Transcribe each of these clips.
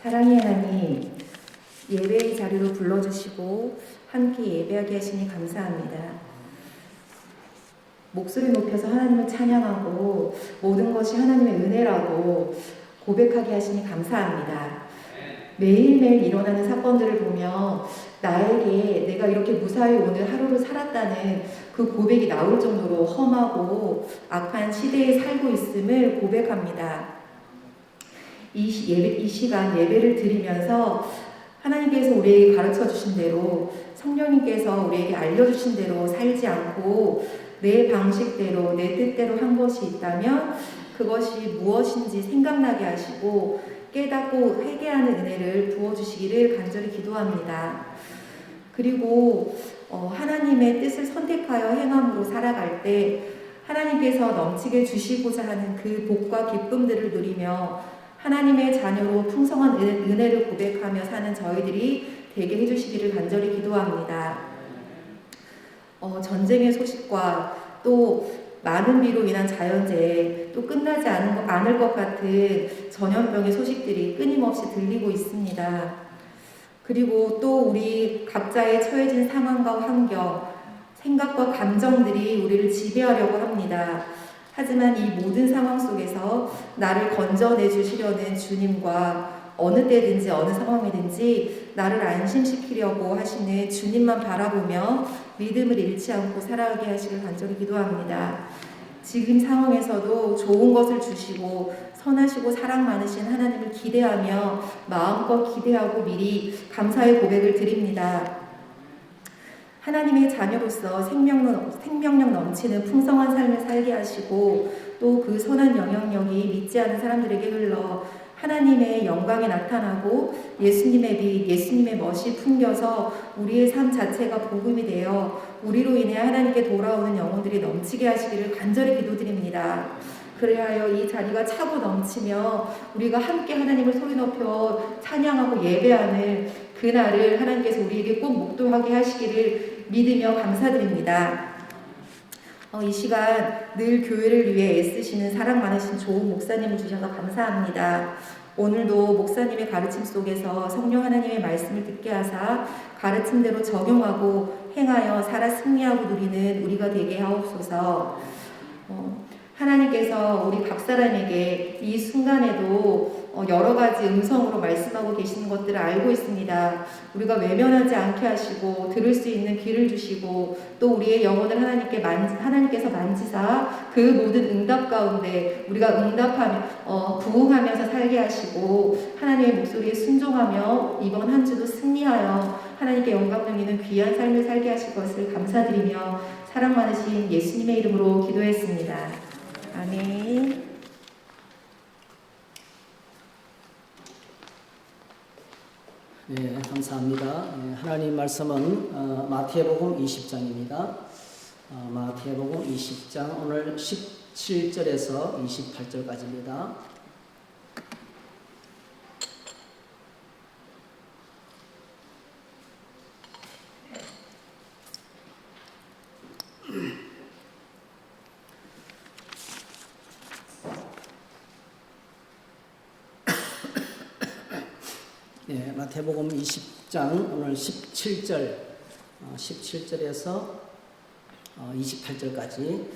사랑의 하나님, 예배의 자리로 불러주시고 함께 예배하게 하시니 감사합니다. 목소리 높여서 하나님을 찬양하고 모든 것이 하나님의 은혜라고 고백하게 하시니 감사합니다. 매일매일 일어나는 사건들을 보며 나에게 내가 이렇게 무사히 오늘 하루를 살았다는 그 고백이 나올 정도로 험하고 악한 시대에 살고 있음을 고백합니다. 이 시간 예배를 드리면서 하나님께서 우리에게 가르쳐 주신 대로, 성령님께서 우리에게 알려주신 대로 살지 않고 내 방식대로 내 뜻대로 한 것이 있다면 그것이 무엇인지 생각나게 하시고 깨닫고 회개하는 은혜를 부어주시기를 간절히 기도합니다. 그리고 하나님의 뜻을 선택하여 행함으로 살아갈 때 하나님께서 넘치게 주시고자 하는 그 복과 기쁨들을 누리며 하나님의 자녀로 풍성한 은혜를 고백하며 사는 저희들이 되게 해주시기를 간절히 기도합니다. 전쟁의 소식과 또 많은 비로 인한 자연재해, 또 끝나지 않을 것 같은 전염병의 소식들이 끊임없이 들리고 있습니다. 그리고 또 우리 각자의 처해진 상황과 환경, 생각과 감정들이 우리를 지배하려고 합니다. 하지만 이 모든 상황 속에서 나를 건져내 주시려는 주님과 어느 때든지 어느 상황이든지 나를 안심시키려고 하시는 주님만 바라보며 믿음을 잃지 않고 살아가게 하시길 간절히 기도합니다. 지금 상황에서도 좋은 것을 주시고 선하시고 사랑 많으신 하나님을 기대하며 마음껏 기대하고 미리 감사의 고백을 드립니다. 하나님의 자녀로서 생명력 넘치는 풍성한 삶을 살게 하시고 또 그 선한 영향력이 믿지 않은 사람들에게 흘러 하나님의 영광이 나타나고 예수님의 빛, 예수님의 멋이 풍겨서 우리의 삶 자체가 복음이 되어 우리로 인해 하나님께 돌아오는 영혼들이 넘치게 하시기를 간절히 기도드립니다. 그래야 이 자리가 차고 넘치며 우리가 함께 하나님을 소리 높여 찬양하고 예배하는 그날을 하나님께서 우리에게 꼭 목도하게 하시기를 믿으며 감사드립니다. 이 시간 늘 교회를 위해 애쓰시는 사랑 많으신 좋은 목사님을 주셔서 감사합니다. 오늘도 목사님의 가르침 속에서 성령 하나님의 말씀을 듣게 하사 가르침대로 적용하고 행하여 살아 승리하고 누리는 우리가 되게 하옵소서. 하나님께서 우리 각 사람에게 이 순간에도 여러 가지 음성으로 말씀하고 계시는 것들을 알고 있습니다. 우리가 외면하지 않게 하시고 들을 수 있는 귀를 주시고 또 우리의 영혼을 하나님께서 만지사 그 모든 응답 가운데 우리가 응답하며 부응하면서 살게 하시고 하나님의 목소리에 순종하며 이번 한 주도 승리하여 하나님께 영광 돌리는 귀한 삶을 살게 하실 것을 감사드리며 사랑 많으신 예수님의 이름으로 기도했습니다. 아멘. 네, 감사합니다. 하나님 말씀은 마태복음 20장입니다. 마태복음 20장 오늘 17절에서 28절까지입니다. 네, 마태복음 20장 오늘 17절에서 28절까지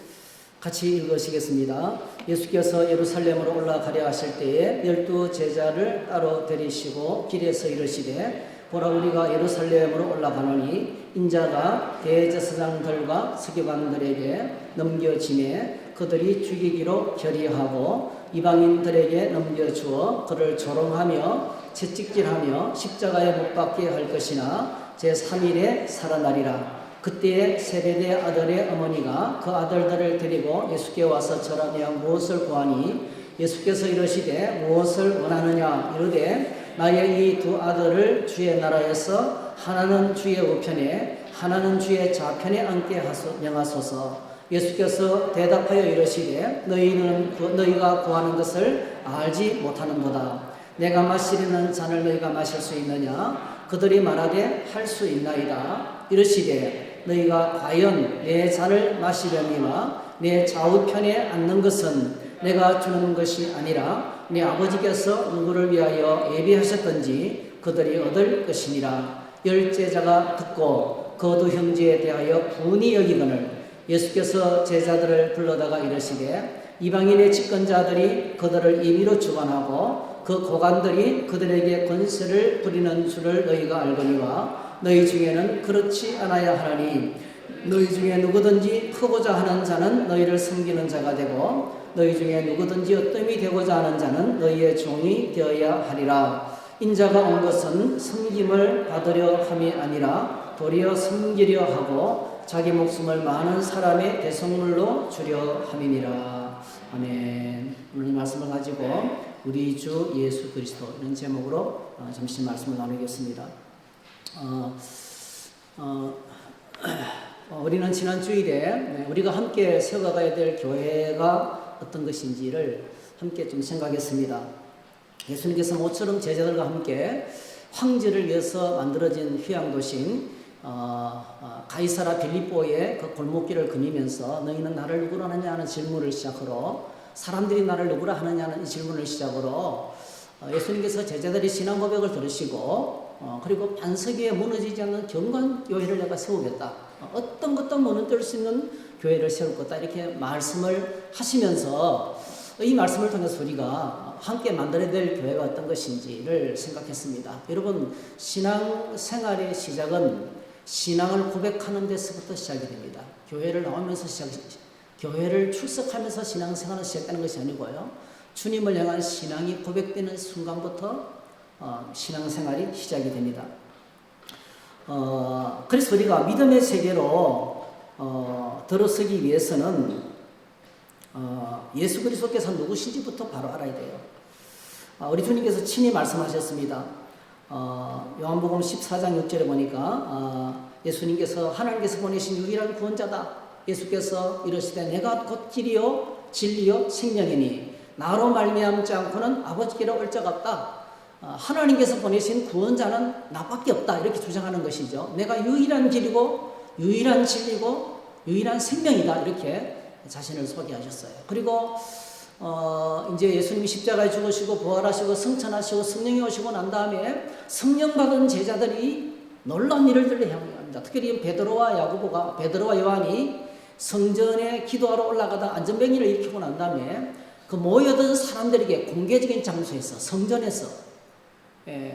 같이 읽으시겠습니다. 예수께서 예루살렘으로 올라가려 하실 때에 12 제자를 따로 데리시고 길에서 이르시되 보라 우리가 예루살렘으로 올라가노니 인자가 대제사장들과 서기관들에게 넘겨지매 그들이 죽이기로 결의하고 이방인들에게 넘겨주어 그를 조롱하며 채찍질하며 십자가에 못 박게 할 것이나 제3일에 살아나리라. 그때에 세베대 아들의 어머니가 그 아들들을 데리고 예수께 와서 절하며 무엇을 구하니 예수께서 이르시되 무엇을 원하느냐 이르되 나의 이 두 아들을 주의 나라에서 하나는 주의 우편에 하나는 주의 좌편에 앉게 명하소서. 예수께서 대답하여 이르시되 너희가 구하는 것을 알지 못하는도다. 내가 마시려는 잔을 너희가 마실 수 있느냐? 그들이 말하되 할 수 있나이다. 이르시되 너희가 과연 내 잔을 마시려니와 내 좌우편에 앉는 것은 내가 주는 것이 아니라 네 아버지께서 누구를 위하여 예비하셨던지 그들이 얻을 것이니라. 열 제자가 듣고 거두 형제에 대하여 분이 여기거늘 예수께서 제자들을 불러다가 이르시되 이방인의 집권자들이 그들을 임의로 주관하고 그 고관들이 그들에게 권세를 부리는 줄을 너희가 알거니와 너희 중에는 그렇지 않아야 하나니 너희 중에 누구든지 크고자 하는 자는 너희를 섬기는 자가 되고 너희 중에 누구든지 어뜸이 되고자 하는 자는 너희의 종이 되어야 하리라. 인자가 온 것은 섬김을 받으려 함이 아니라 도리어 섬기려 하고 자기 목숨을 많은 사람의 대속물로 주려 함이니라. 아멘. 오늘 이 말씀을 가지고 우리 주 예수 그리스도 이런 제목으로 잠시 말씀을 나누겠습니다. 우리는 지난 주일에 우리가 함께 세워가야 될 교회가 어떤 것인지를 함께 좀 생각했습니다. 예수님께서 모처럼 제자들과 함께 황제를 위해서 만들어진 휴양도신 가이사라 빌립보의 그 골목길을 거니면서 너희는 나를 누구로 하느냐 하는 질문을 시작으로 사람들이 나를 누구라 하느냐는 이 질문을 시작으로 예수님께서 제자들이 신앙 고백을 들으시고 그리고 반석 위에 무너지지 않는 경건 교회를 내가 세우겠다. 어떤 것도 무너뜨릴 수 있는 교회를 세울 거다. 이렇게 말씀을 하시면서 이 말씀을 통해서 우리가 함께 만들어야 될 교회가 어떤 것인지를 생각했습니다. 여러분 신앙 생활의 시작은 신앙을 고백하는 데서부터 시작이 됩니다. 교회를 나오면서 교회를 출석하면서 신앙생활은 시작되는 것이 아니고요. 주님을 향한 신앙이 고백되는 순간부터 신앙생활이 시작이 됩니다. 그래서 우리가 믿음의 세계로 들어서기 위해서는 예수 그리스도께서 누구신지부터 바로 알아야 돼요. 우리 주님께서 친히 말씀하셨습니다. 요한복음 14장 6절에 보니까 예수님께서 하나님께서 보내신 유일한 구원자다. 예수께서 이르시되 내가 곧 길이요 진리요 생명이니 나로 말미암지 않고는 아버지께로 올 자가 없다. 하나님께서 보내신 구원자는 나밖에 없다. 이렇게 주장하는 것이죠. 내가 유일한 길이고 유일한 진리고 유일한 생명이다. 이렇게 자신을 소개하셨어요. 그리고 이제 예수님이 십자가에 죽으시고 부활하시고 승천하시고 성령이 오시고 난 다음에 성령 받은 제자들이 놀라운 일들을 행합니다. 특히 베드로와 요한이 성전에 기도하러 올라가다 안전병기를 일으키고 난 다음에 그 모여든 사람들에게 공개적인 장소에서 성전에서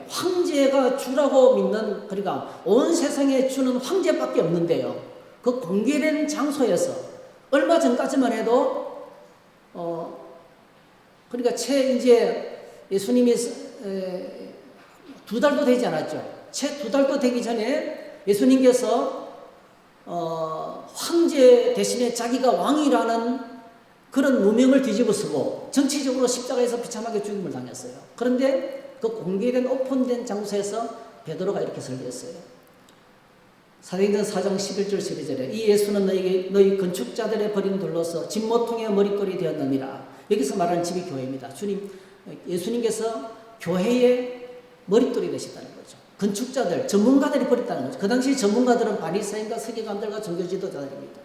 황제가 주라고 믿는, 그러니까 온 세상에 주는 황제밖에 없는데요. 그 공개된 장소에서 얼마 전까지만 해도 그러니까 이제 예수님이 2달도 되지 않았죠. 채 2달도 되기 전에 예수님께서 황제 대신에 자기가 왕이라는 그런 무명을 뒤집어쓰고 정치적으로 십자가에서 비참하게 죽임을 당했어요. 그런데 그 공개된 오픈된 장소에서 베드로가 이렇게 설교했어요. 사도행전 4장 11절 12절에 이 예수는 너희 건축자들의 버린 돌로서 진모퉁의 머릿돌이 되었느니라. 여기서 말하는 집이 교회입니다. 예수님께서 교회의 머릿돌이 되셨다는 거죠. 건축자들, 전문가들이 버렸다는 거죠. 그 당시 전문가들은 바리새인과 서기관들과 종교 지도자들입니다.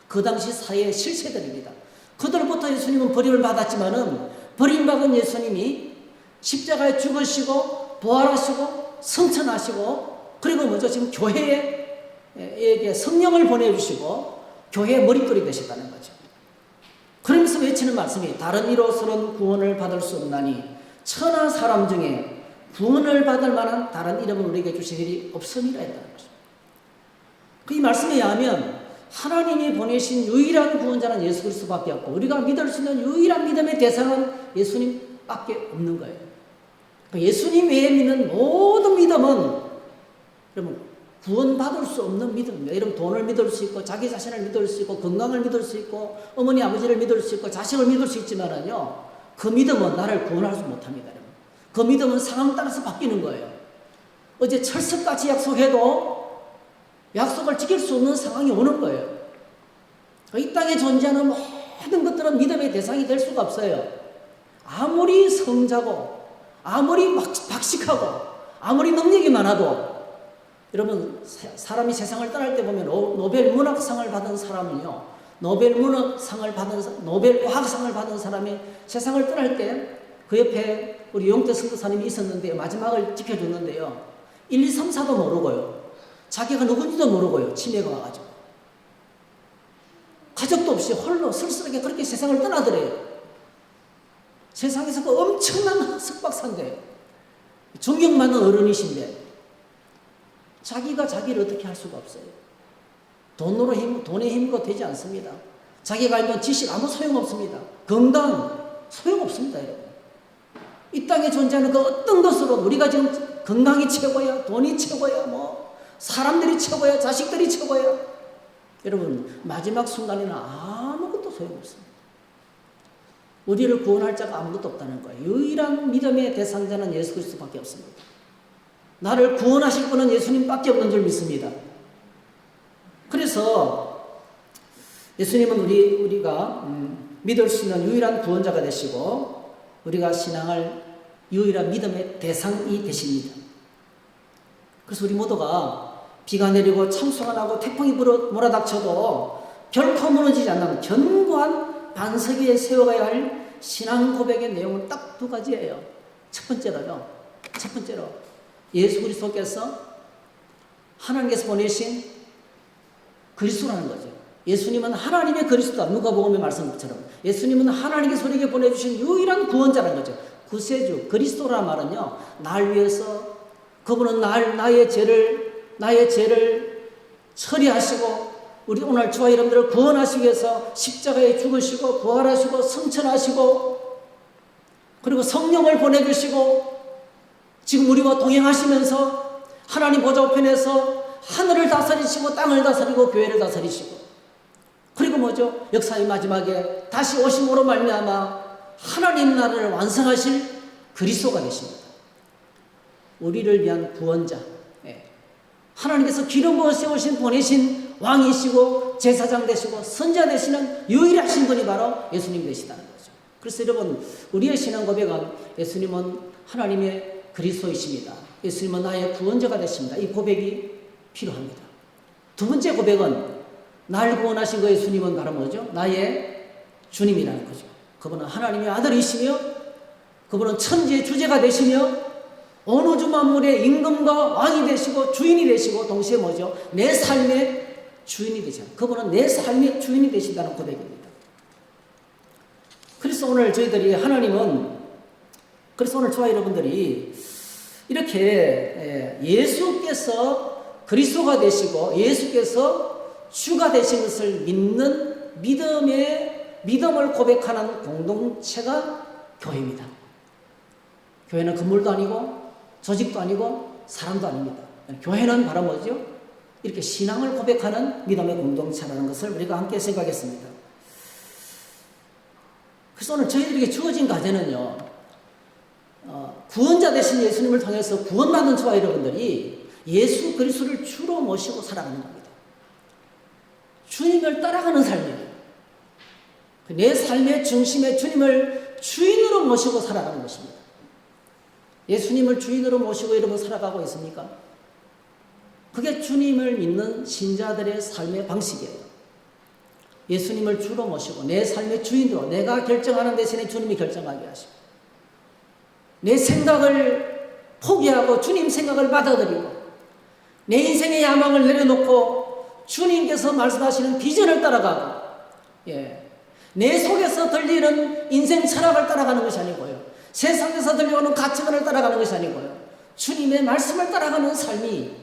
그 당시 사회의 실세들입니다. 그들부터 예수님은 버림을 받았지만은 버림받은 예수님이 십자가에 죽으시고 부활하시고 성천하시고 그리고 지금 교회에게 성령을 보내주시고 교회의 머릿돌이 되셨다는 거죠. 그러면서 외치는 말씀이 다른 이로서는 구원을 받을 수 없나니 천하 사람 중에 구원을 받을 만한 다른 이름을 우리에게 주신 일이 없음이라 했다는 거죠. 이 말씀에 의하면 하나님이 보내신 유일한 구원자는 예수 그리스도밖에 없고 우리가 믿을 수 있는 유일한 믿음의 대상은 예수님밖에 없는 거예요. 예수님 외에 믿는 모든 믿음은 여러분 구원받을 수 없는 믿음입니다. 여러분 돈을 믿을 수 있고 자기 자신을 믿을 수 있고 건강을 믿을 수 있고 어머니 아버지를 믿을 수 있고 자식을 믿을 수 있지만은요 그 믿음은 나를 구원할 수 못합니다. 여러분. 그 믿음은 상황 따라서 바뀌는 거예요. 어제 철석같이 약속해도 약속을 지킬 수 없는 상황이 오는 거예요. 이 땅에 존재하는 모든 것들은 믿음의 대상이 될 수가 없어요. 아무리 성자고 아무리 박식하고 아무리 능력이 많아도 여러분 사람이 세상을 떠날 때 보면 노벨 문학상을 받은 사람은요 노벨 화학상을 받은 사람이 세상을 떠날 때 그 옆에 우리 용태 선교사님이 있었는데 마지막을 지켜줬는데요. 1, 2, 3, 4도 모르고요. 자기가 누군지도 모르고요. 치매가 와가지고. 가족도 없이 홀로 쓸쓸하게 그렇게 세상을 떠나더래요. 세상에서 그 엄청난 석박사인데, 존경받는 어른이신데, 자기가 자기를 어떻게 할 수가 없어요. 돈의 힘으로 되지 않습니다. 자기가 알던 지식 아무 소용없습니다. 건강 소용없습니다, 여러분. 이 땅에 존재하는 그 어떤 것으로 우리가 지금 건강이 최고야, 돈이 최고야, 뭐 사람들이 최고야, 자식들이 최고야. 여러분, 마지막 순간에는 아무것도 소용없습니다. 우리를 구원할 자가 아무것도 없다는 거예요. 유일한 믿음의 대상자는 예수 그리스도밖에 없습니다. 나를 구원하실 분은 예수님밖에 없는 줄 믿습니다. 그래서 예수님은 우리가 믿을 수 있는 유일한 구원자가 되시고 우리가 신앙할 유일한 믿음의 대상이 되십니다. 그래서 우리 모두가 비가 내리고 창수가 나고 태풍이 몰아닥쳐도 결코 무너지지 않는 견고한 반석 위에 세워가야 할 신앙 고백의 내용은 딱 두 가지예요. 첫 번째로 예수 그리스도께서 하나님께서 보내신 그리스도라는 거죠. 예수님은 하나님의 그리스도다. 누가복음의 말씀처럼 예수님은 하나님께서 우리에게 보내주신 유일한 구원자라는 거죠. 구세주 그리스도라는 말은요, 날 위해서 그분은 나의 죄를 처리하시고 우리 오늘 저와 여러분들을 구원하시기 위해서 십자가에 죽으시고 부활하시고 성천하시고 그리고 성령을 보내주시고 지금 우리와 동행하시면서 하나님 보좌 우편에서 하늘을 다스리시고 땅을 다스리고 교회를 다스리시고 그리고 뭐죠? 역사의 마지막에 다시 오심으로 말미암아 하나님 나라를 완성하실 그리스도가 되십니다. 우리를 위한 구원자, 하나님께서 기름 부어 세우신 보내신 왕이시고 제사장 되시고 선지자 되시는 유일하신 분이 바로 예수님 되시다는 거죠. 그래서 여러분, 우리의 신앙 고백은 예수님은 하나님의 그리스도이십니다. 예수님은 나의 구원자가 되십니다. 이 고백이 필요합니다. 두 번째 고백은 날 구원하신 그 예수님은 바로 뭐죠? 나의 주님이라는 거죠. 그분은 하나님의 아들이시며 그분은 천지의 주제가 되시며 온 우주 만물의 임금과 왕이 되시고 주인이 되시고 동시에 뭐죠? 내 삶의 주인이 되시죠. 그분은 내 삶의 주인이 되신다는 고백입니다. 그래서 오늘 저와 여러분들이 이렇게 예수께서 그리스도가 되시고 예수께서 주가 되신 것을 믿는 믿음을 고백하는 공동체가 교회입니다. 교회는 건물도 아니고 조직도 아니고 사람도 아닙니다. 교회는 바로 뭐죠? 이렇게 신앙을 고백하는 믿음의 공동체라는 것을 우리가 함께 생각했습니다. 그래서 오늘 저희들에게 주어진 과제는요, 구원자 되신 예수님을 통해서 구원받는 저와 여러분들이 예수 그리스도를 주로 모시고 살아가는 겁니다. 주님을 따라가는 삶이에요. 내 삶의 중심에 주님을 주인으로 모시고 살아가는 것입니다. 예수님을 주인으로 모시고 여러분 살아가고 있습니까? 그게 주님을 믿는 신자들의 삶의 방식이에요. 예수님을 주로 모시고 내 삶의 주인으로 내가 결정하는 대신에 주님이 결정하게 하시고 내 생각을 포기하고 주님 생각을 받아들이고 내 인생의 야망을 내려놓고 주님께서 말씀하시는 비전을 따라가고 내 속에서 들리는 인생 철학을 따라가는 것이 아니고요. 세상에서 들려오는 가치관을 따라가는 것이 아니고요. 주님의 말씀을 따라가는 삶이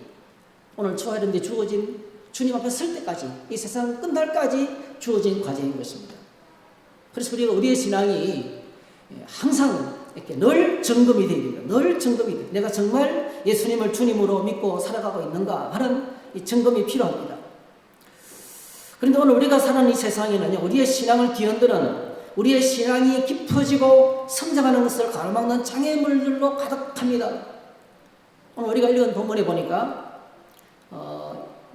오늘 저와 여러분들이 주어진 주님 앞에 설 때까지 이 세상 끝날까지 주어진 과제인 것입니다. 그래서 우리의 신앙이 항상 이렇게 늘 점검이 됩니다. 늘 점검이 돼요. 내가 정말 예수님을 주님으로 믿고 살아가고 있는가 하는 이 점검이 필요합니다. 그런데 오늘 우리가 사는 이 세상에는요, 우리의 신앙을 뒤흔드는 우리의 신앙이 깊어지고 성장하는 것을 가로막는 장애물들로 가득합니다. 오늘 우리가 읽은 본문에 보니까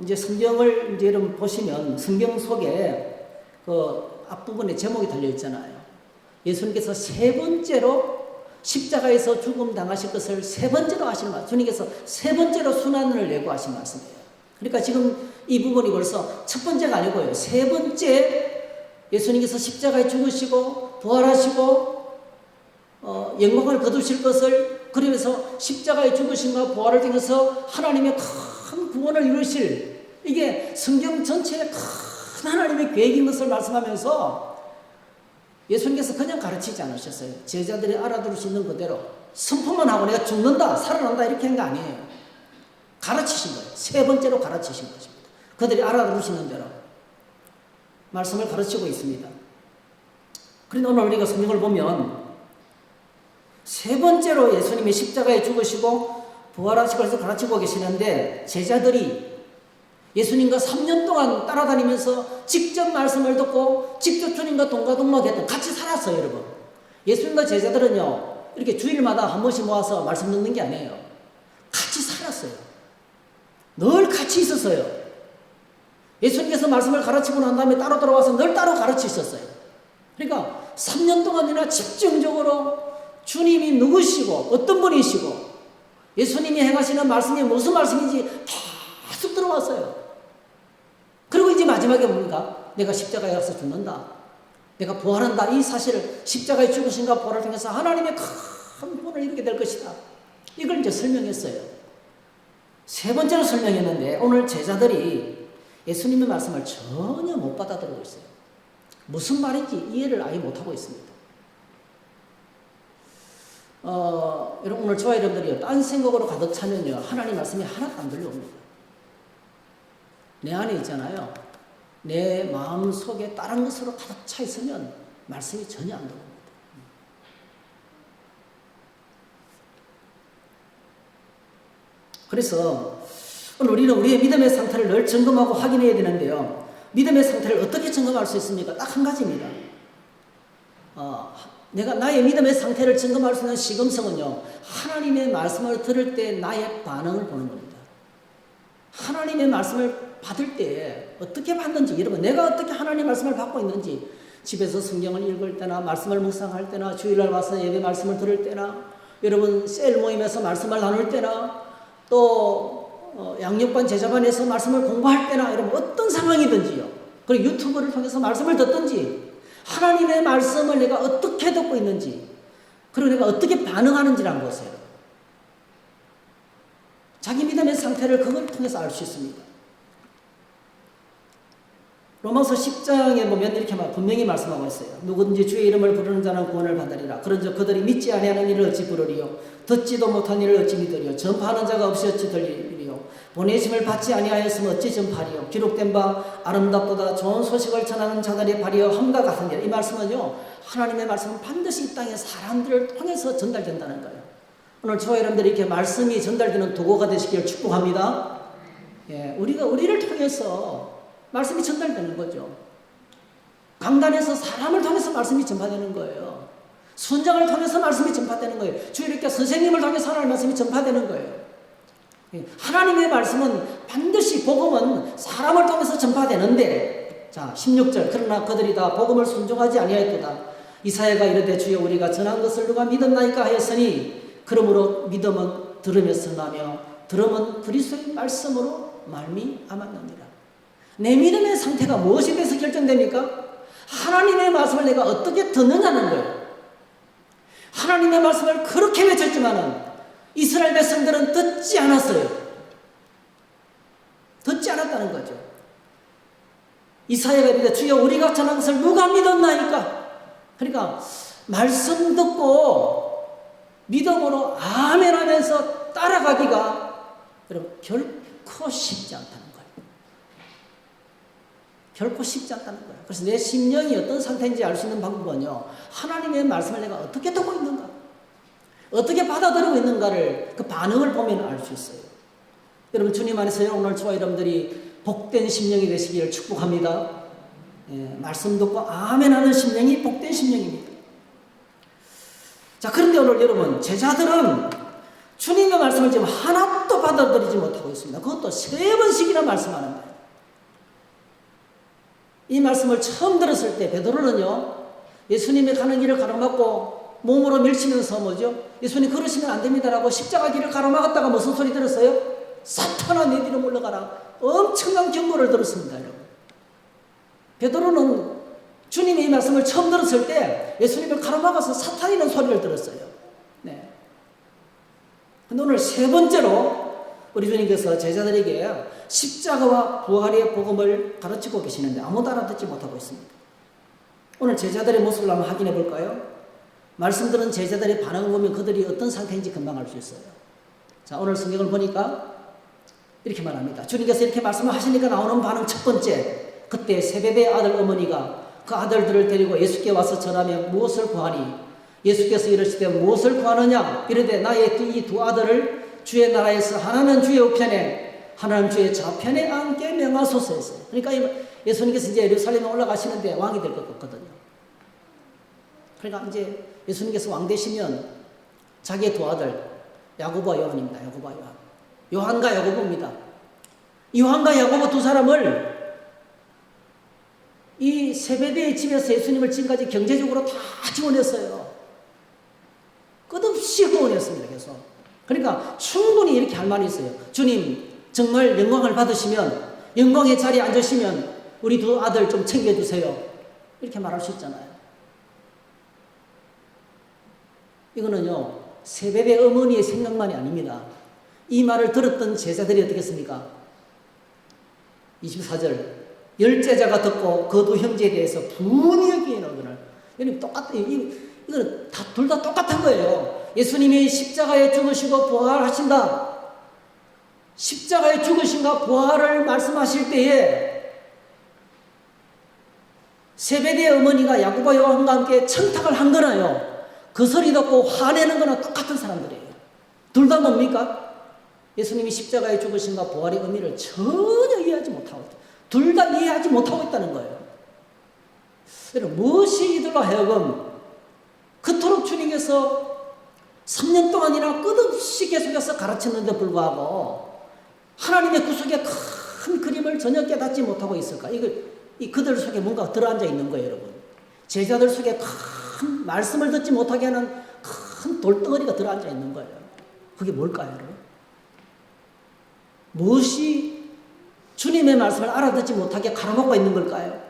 이제 성경을 이제 여러분 보시면 성경 속에 그 앞부분에 제목이 달려 있잖아요. 예수님께서 세 번째로 십자가에서 죽음 당하실 것을 세 번째로 하시는 말씀. 주님께서 세 번째로 순환을 내고 하신 말씀이에요. 그러니까 지금 이 부분이 벌써 첫 번째가 아니고요. 세 번째 예수님께서 십자가에 죽으시고 부활하시고 영광을 거두실 것을, 그러면서 십자가의 죽으심과 부활을 통해서 하나님의 큰 구원을 이루실, 이게 성경 전체의 큰 하나님의 계획인 것을 말씀하면서 예수님께서 그냥 가르치지 않으셨어요. 제자들이 알아들을 수 있는 그대로 선포만 하고 내가 죽는다 살아난다 이렇게 한 거 아니에요. 가르치신 거예요. 세 번째로 가르치신 것입니다. 그들이 알아들을 수 있는 대로 말씀을 가르치고 있습니다. 그런데 오늘 우리가 성경을 보면 세 번째로 예수님이 십자가에 죽으시고 부활하시고 가르치고 계시는데, 제자들이 예수님과 3년 동안 따라다니면서 직접 말씀을 듣고 직접 주님과 동가동락했던, 같이 살았어요, 여러분. 예수님과 제자들은요, 이렇게 주일마다 한 번씩 모아서 말씀 듣는 게 아니에요. 같이 살았어요. 늘 같이 있었어요. 예수님께서 말씀을 가르치고 난 다음에 따로 들어와서 늘 따로 가르치셨어요. 그러니까 3년 동안이나 집중적으로 주님이 누구시고 어떤 분이시고 예수님이 행하시는 말씀이 무슨 말씀인지 계속 들어왔어요. 그리고 이제 마지막에 뭡니까? 내가 십자가에 가서 죽는다, 내가 부활한다, 이 사실을, 십자가의 죽으심과 부활을 통해서 하나님의 큰 분을 이루게 될 것이다, 이걸 이제 설명했어요. 세 번째로 설명했는데, 오늘 제자들이 예수님의 말씀을 전혀 못 받아들이고 있어요. 무슨 말인지 이해를 아예 못하고 있습니다. 여러분, 오늘 저와 여러분들이 딴 생각으로 가득 차면요, 하나님 말씀이 하나도 안 들려옵니다. 내 안에 있잖아요. 내 마음 속에 다른 것으로 가득 차 있으면 말씀이 전혀 안 들어옵니다. 그래서 오늘 우리는 우리의 믿음의 상태를 늘 점검하고 확인해야 되는데요. 믿음의 상태를 어떻게 점검할 수 있습니까? 딱 한 가지입니다. 내가 나의 믿음의 상태를 점검할 수 있는 시금성은요, 하나님의 말씀을 들을 때 나의 반응을 보는 겁니다. 하나님의 말씀을 받을 때 어떻게 받는지, 여러분, 내가 어떻게 하나님의 말씀을 받고 있는지, 집에서 성경을 읽을 때나 말씀을 묵상할 때나 주일날 와서 예배 말씀을 들을 때나, 여러분 셀 모임에서 말씀을 나눌 때나, 또 양육반 제자반에서 말씀을 공부할 때나, 여러분 어떤 상황이든지요, 그리고 유튜브를 통해서 말씀을 듣든지, 하나님의 말씀을 내가 어떻게 듣고 있는지, 그리고 내가 어떻게 반응하는지라는 것이에요. 자기 믿음의 상태를 그걸 통해서 알 수 있습니다. 로마서 10장에 보면 이렇게 분명히 말씀하고 있어요. 누구든지 주의 이름을 부르는 자는 구원을 받으리라. 그런즉 그들이 믿지 아니하는 일을 어찌 부르리요? 듣지도 못한 일을 어찌 믿으리요? 전파하는 자가 없이 어찌 들리리요? 보내심을 받지 아니하였으면 어찌 전파리요? 기록된 바 아름답도다 좋은 소식을 전하는 자들의 발이여 함과 같으니라. 이 말씀은요, 하나님의 말씀은 반드시 이 땅의 사람들을 통해서 전달된다는 거예요. 오늘 저와 여러분들이 이렇게 말씀이 전달되는 도구가 되시길 축복합니다. 예, 우리를 통해서 말씀이 전달되는 거죠. 강단에서 사람을 통해서 말씀이 전파되는 거예요. 순장을 통해서 말씀이 전파되는 거예요. 주일학교 선생님을 통해서 하나님의 말씀이 전파되는 거예요. 하나님의 말씀은 반드시, 복음은 사람을 통해서 전파되는데, 자 16절, 그러나 그들이 다 복음을 순종하지 아니하였도다. 이사야가 이르되 주여 우리가 전한 것을 누가 믿었나이까 하였으니, 그러므로 믿음은 들으면서 나며 들음은 그리스도의 말씀으로 말미암았느니라. 내 믿음의 상태가 무엇에 대해서 결정됩니까? 하나님의 말씀을 내가 어떻게 듣느냐는 거예요. 하나님의 말씀을 그렇게 외쳤지만은 이스라엘 백성들은 듣지 않았어요. 듣지 않았다는 거죠. 이사야가 이르되 주여 우리가 전한 것을 누가 믿었나이까? 그러니까 말씀 듣고 믿음으로 아멘 하면서 따라가기가 여러분 결코 쉽지 않다는 거예요. 결코 쉽지 않다는 거예요. 그래서 내 심령이 어떤 상태인지 알 수 있는 방법은요, 하나님의 말씀을 내가 어떻게 듣고 있는가, 어떻게 받아들이고 있는가를, 그 반응을 보면 알 수 있어요. 여러분 주님 안에서 오늘 저와 여러분들이 복된 심령이 되시기를 축복합니다. 예, 말씀 듣고 아멘 하는 심령이 복된 심령입니다. 자, 그런데 오늘 여러분, 제자들은 주님의 말씀을 지금 하나도 받아들이지 못하고 있습니다. 그것도 3번씩이나 말씀하는 거예요. 이 말씀을 처음 들었을 때 베드로는요, 예수님의 가는 길을 가로막고 몸으로 밀치면서 뭐죠? 예수님 그러시면 안 됩니다라고 십자가 길을 가로막았다가 무슨 소리 들었어요? 사탄아 내 뒤로 물러가라. 엄청난 경고를 들었습니다. 여러분. 베드로는 주님이 이 말씀을 처음 들었을 때 예수님을 가로막아서 사탄이라는 소리를 들었어요. 네. 근데 오늘 세 번째로 우리 주님께서 제자들에게 십자가와 부활의 복음을 가르치고 계시는데 아무도 알아듣지 못하고 있습니다. 오늘 제자들의 모습을 한번 확인해 볼까요? 말씀 들은 제자들의 반응을 보면 그들이 어떤 상태인지 금방 알 수 있어요. 자, 오늘 성경을 보니까 이렇게 말합니다. 주님께서 이렇게 말씀을 하시니까 나오는 반응 첫 번째, 그때 세베대의 아들 어머니가 그 아들들을 데리고 예수께 와서 전하며 무엇을 구하니? 예수께서 이르시되 무엇을 구하느냐? 이르되 나의 이 두 아들을 주의 나라에서 하나는 주의 우편에 하나는 주의 좌편에 앉게 명하소서 했어요. 그러니까 예수님께서 이제 예루살렘에 올라가시는데 왕이 될 것 같거든요. 그러니까 이제 예수님께서 왕 되시면 자기의 두 아들 야고보와 요한입니다. 야고보와 요한. 요한과 야고보입니다. 요한과 야고보 두 사람을 이 세베대의 집에서 예수님을 지금까지 경제적으로 다 지원했어요. 끝없이 후원했습니다. 계속. 그러니까 충분히 이렇게 할 말이 있어요. 주님 정말 영광을 받으시면 영광의 자리에 앉으시면 우리 두 아들 좀 챙겨주세요. 이렇게 말할 수 있잖아요. 이거는요 세베대 어머니의 생각만이 아닙니다. 이 말을 들었던 제자들이 어떻게 했습니까? 24절 열 제자가 듣고 그 두 형제에 대해서 분이 여기는 이거는 똑같아요. 이거는 둘 다 똑같은 거예요. 예수님이 십자가에 죽으시고 부활하신다. 십자가에 죽으신가 부활을 말씀하실 때에 세베대의 어머니가 야고보 요한과 함께 청탁을 한 거나요. 그 소리 듣고 화내는 거나 똑같은 사람들이에요. 둘 다 뭡니까? 예수님이 십자가에 죽으신가 부활의 의미를 전혀 이해하지 못하고 있다. 둘 다 이해하지 못하고 있다는 거예요. 여러분 무엇이 이들로 하여금 그토록 주님께서 3년 동안이나 끝없이 계속해서 가르쳤는데 불구하고 하나님의 구속의 큰 그림을 전혀 깨닫지 못하고 있을까? 이 그들 속에 뭔가 들어앉아 있는 거예요, 여러분. 제자들 속에 큰 말씀을 듣지 못하게 하는 큰 돌덩어리가 들어앉아 있는 거예요. 그게 뭘까요, 여러분? 무엇이 주님의 말씀을 알아듣지 못하게 가로막고 있는 걸까요?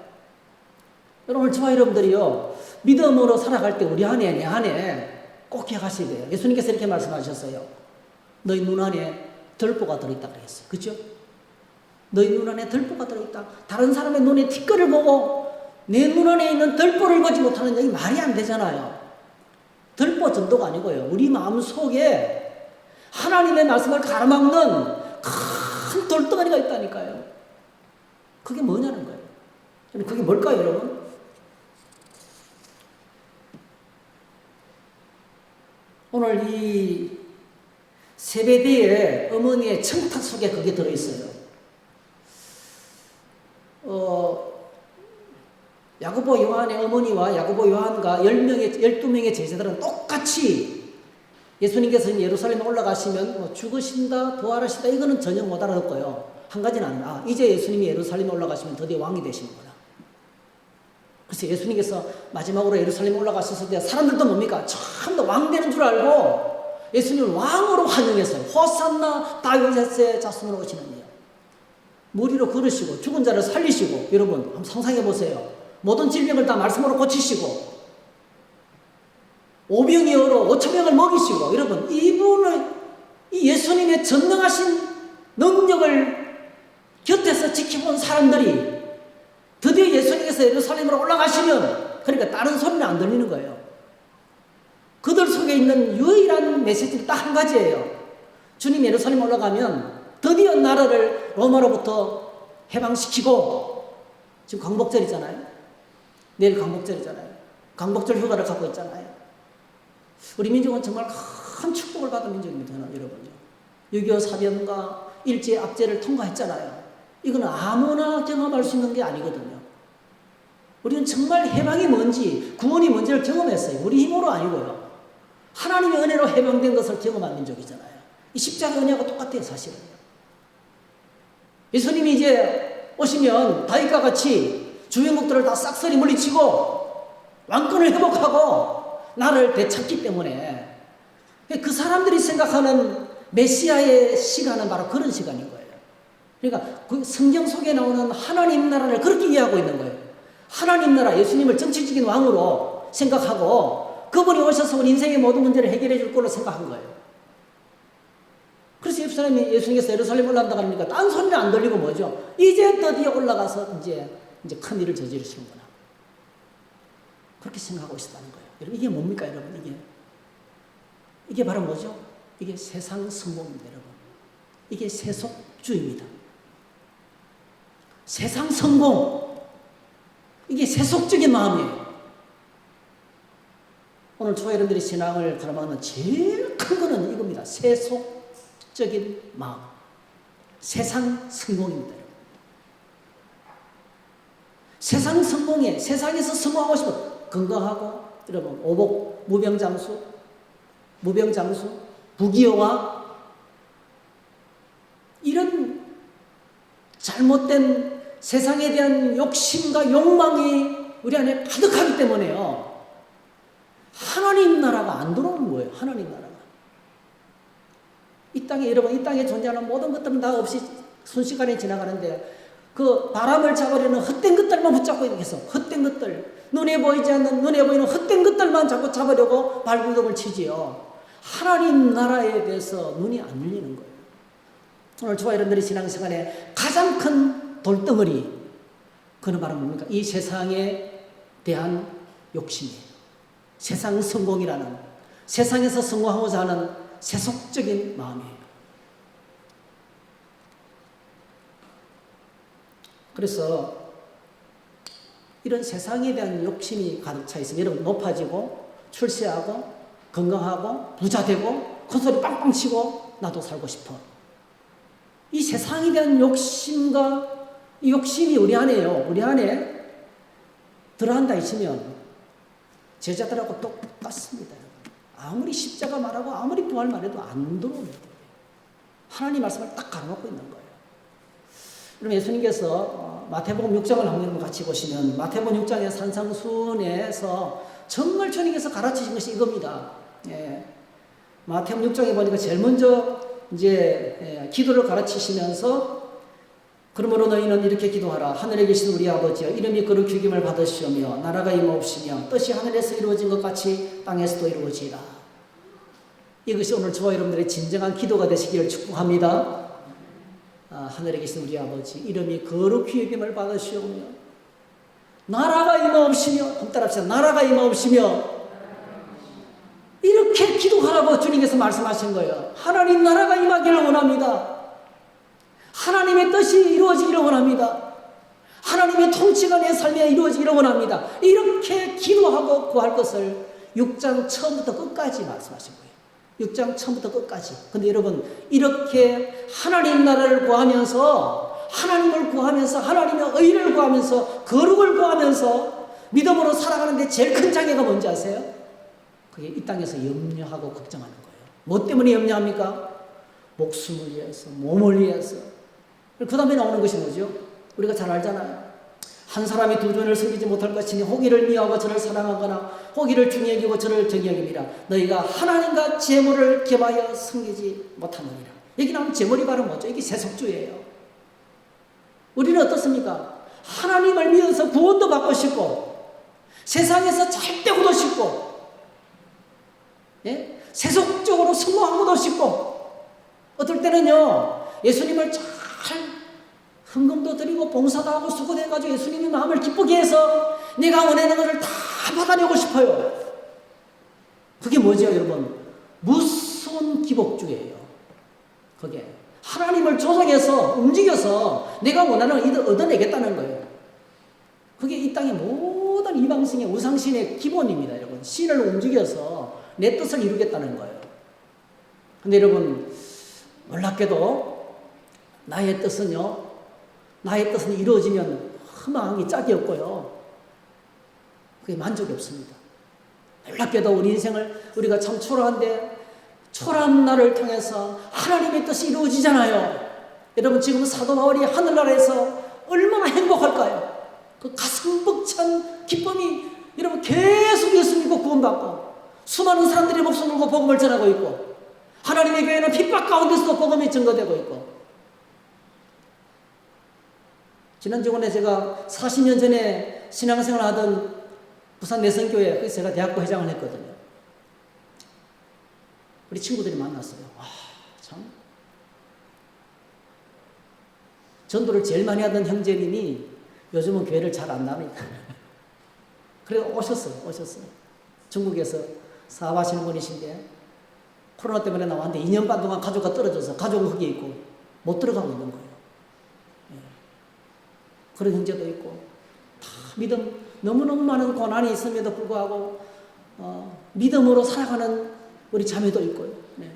여러분, 저와 여러분들이요, 믿음으로 살아갈 때 우리 안에, 내 안에 꼭 기억하셔야 돼요. 예수님께서 이렇게 말씀하셨어요. 너희 눈 안에 들보가 들어있다 그랬어요. 그죠? 너희 눈 안에 들보가 들어있다. 다른 사람의 눈에 티끌을 보고 내 눈 안에 있는 들보를 보지 못하는 이 말이 안 되잖아요. 들보 정도가 아니고요. 우리 마음 속에 하나님의 말씀을 가로막는 큰 돌덩어리가 있다니까요. 그게 뭐냐는 거예요. 그게 뭘까요, 여러분? 오늘 이 세베대의 어머니의 청탁 속에 그게 들어있어요. 야고보 요한의 어머니와 야고보 요한과 12명의 제자들은 똑같이 예수님께서 예루살렘에 올라가시면 뭐 죽으신다, 부활하신다, 이거는 전혀 못 알아듣고요. 한 가지는 안다. 이제 예수님이 예루살렘에 올라가시면 드디어 왕이 되시는구나. 그래서 예수님께서 마지막으로 예루살렘에 올라가셨을 때 사람들도 뭡니까? 참도 왕 되는 줄 알고 예수님을 왕으로 환영했어요. 호산나 다윗의 자손으로 오시는 이요. 물 위로 걸으시고 죽은 자를 살리시고, 여러분 한번 상상해 보세요. 모든 질병을 다 말씀으로 고치시고 5병이어로 5,000명을 먹이시고, 여러분 이분의 이 예수님의 전능하신 능력을 곁에서 지켜본 사람들이 드디어 예수님께서 예루살렘으로 올라가시면, 그러니까 다른 소리는 안 들리는 거예요. 그들 속에 있는 유일한 메시지는 딱 한 가지예요. 주님 예루살렘 올라가면 드디어 나라를 로마로부터 해방시키고, 지금 광복절이잖아요. 내일 광복절이잖아요. 광복절 휴가를 갖고 있잖아요. 우리 민족은 정말 큰 축복을 받은 민족입니다, 여러분요. 6.25 사변과 일제 압제를 통과했잖아요. 이건 아무나 경험할 수 있는 게 아니거든요. 우리는 정말 해방이 뭔지, 구원이 뭔지를 경험했어요. 우리 힘으로 아니고요. 하나님의 은혜로 해방된 것을 경험한 민족이잖아요. 이 십자가 은혜하고 똑같아요, 사실은. 예수님이 이제 오시면 다윗과 같이 주인국들을 다 싹쓸이 물리치고 왕권을 회복하고 나를 되찾기 때문에, 그 사람들이 생각하는 메시아의 시간은 바로 그런 시간인 거예요. 그러니까 그 성경 속에 나오는 하나님 나라를 그렇게 이해하고 있는 거예요. 하나님 나라, 예수님을 정치적인 왕으로 생각하고 그분이 오셔서 우리 인생의 모든 문제를 해결해 줄 걸로 생각한 거예요. 그래서 예수님께서 예루살렘 올라간다고 하니까 딴 소리는 안 들리고 뭐죠? 이제 드디어 올라가서 이제 큰 일을 저지르시는구나. 그렇게 생각하고 있었다는 거예요. 여러분, 이게 뭡니까, 여러분? 이게 바로 뭐죠? 이게 세상 성공입니다, 여러분. 이게 세속주의입니다. 세상 성공. 이게 세속적인 마음이에요. 오늘 저와 여러분들이 신앙을 가르마는 제일 큰 거는 이겁니다. 세속적인 마음. 세상 성공입니다, 여러분. 세상 성공에, 세상에서 성공하고 싶은 건강하고, 여러분, 오복, 무병장수, 부귀영화, 이런 잘못된 세상에 대한 욕심과 욕망이 우리 안에 가득하기 때문에요. 하나님 나라가 안 들어오는 거예요. 하나님 나라가. 이 땅에, 여러분, 이 땅에 존재하는 모든 것들은 다 없이 순식간에 지나가는데 그 바람을 잡으려는 헛된 것들만 붙잡고 있는 계속 헛된 것들, 눈에 보이는 헛된 것들만 자꾸 잡으려고 발구석을 치지요. 하나님 나라에 대해서 눈이 안 열리는 거예요. 오늘 저와 여러분들이 지난 시간에 가장 큰 돌덩어리, 그는 바로 뭡니까? 이 세상에 대한 욕심이에요. 세상 성공이라는, 세상에서 성공하고자 하는 세속적인 마음이에요. 그래서 이런 세상에 대한 욕심이 가득 차 있으면 여러분 높아지고 출세하고 건강하고 부자되고 큰소리 빵빵 치고 나도 살고 싶어. 이 세상에 대한 욕심과 이 욕심이 우리 안에요. 우리 안에 들어앉아 있으면 제자들하고 똑같습니다. 아무리 십자가 말하고 아무리 부활 말해도 안 들어옵니다. 하나님 말씀을 딱 가로막고 있는 거예요. 그럼 예수님께서 마태복음 6장을 한번 같이 보시면 마태복음 6장의 산상수훈에서 정말 주님께서 가르치신 것이 이겁니다. 예. 마태복음 6장에 보니까 제일 먼저 이제 기도를 가르치시면서 그러므로 너희는 이렇게 기도하라. 하늘에 계신 우리 아버지여, 이름이 거룩히 여김을 받으시오며 나라가 임하옵시며 뜻이 하늘에서 이루어진 것 같이 땅에서도 이루어지라. 이것이 오늘 저와 여러분들의 진정한 기도가 되시기를 축복합니다. 하늘에 계신 우리 아버지, 이름이 거룩히 여김을 받으시오며 나라가 임하옵시며, 한번 따라합시다. 나라가 임하옵시며. 이렇게 기도하라고 주님께서 말씀하신 거예요. 하나님 나라가 임하기를 원합니다. 하나님의 뜻이 이루어지기를 원합니다. 하나님의 통치가 내 삶에 이루어지기를 원합니다. 이렇게 기도하고 구할 것을 6장 처음부터 끝까지 말씀하신 거예요. 6장 처음부터 끝까지. 근데 여러분, 이렇게 하나님 나라를 구하면서, 하나님을 구하면서, 하나님의 의를 구하면서, 거룩을 구하면서 믿음으로 살아가는데 제일 큰 장애가 뭔지 아세요? 그게 이 땅에서 염려하고 걱정하는 거예요. 뭐 때문에 염려합니까? 목숨을 위해서, 몸을 위해서. 그 다음에 나오는 것이 뭐죠? 우리가 잘 알잖아요. 한 사람이 두 존을 섬기지 못할 것이니 호기를 미워하고 저를 사랑하거나 호기를 중히 여기고 저를 정히 여깁니다. 너희가 하나님과 재물을 겸하여 섬기지 못하느니라. 여기 나오는 재물이 바로 뭐죠? 이게 세속주의예요. 우리는 어떻습니까? 하나님을 믿어서 구원도 받고 싶고 세상에서 잘 되고도 싶고, 예? 세속적으로 성공하고도 싶고, 어떨 때는요 예수님을 잘 헌금도 드리고 봉사도 하고 수고도 해가지고 예수님의 마음을 기쁘게 해서 내가 원하는 것을 다 받아내고 싶어요. 그게 뭐죠, 여러분? 무서운 기복주의예요. 그게 하나님을 조작해서 움직여서 내가 원하는 걸 얻어내겠다는 거예요. 그게 이 땅의 모든 이방신의 우상신의 기본입니다, 여러분. 신을 움직여서 내 뜻을 이루겠다는 거예요. 근데 여러분, 놀랍게도 나의 뜻은 이루어지면 희망이 짝이 없고요. 그게 만족이 없습니다. 놀랍게도 우리 인생을 우리가 참 초라한데 초라한 날을 통해서 하나님의 뜻이 이루어지잖아요. 여러분, 지금 사도 바울이 하늘나라에서 얼마나 행복할까요? 그 가슴 벅찬 기쁨이, 여러분, 계속 예수 믿고 구원받고 수많은 사람들이 목숨 걸고 복음을 전하고 있고, 하나님의 교회는 핍박 가운데서도 복음이 증거되고 있고. 지난주에 제가 40년 전에 신앙생활 하던 부산 내성교회, 그래서 제가 대학부 회장을 했거든요. 우리 친구들이 만났어요. 참. 전도를 제일 많이 하던 형제님이 요즘은 교회를 잘 안 나옵니다. 그래서 오셨어요. 중국에서 사업하시는 분이신데 코로나 때문에 나왔는데 2년 반 동안 가족과 떨어져서 가족은 거기에 있고 못 들어가고 있는 거예요. 예. 그런 형제도 있고 다 믿음, 너무너무 많은 고난이 있음에도 불구하고 믿음으로 살아가는 우리 자매도 있고요. 네.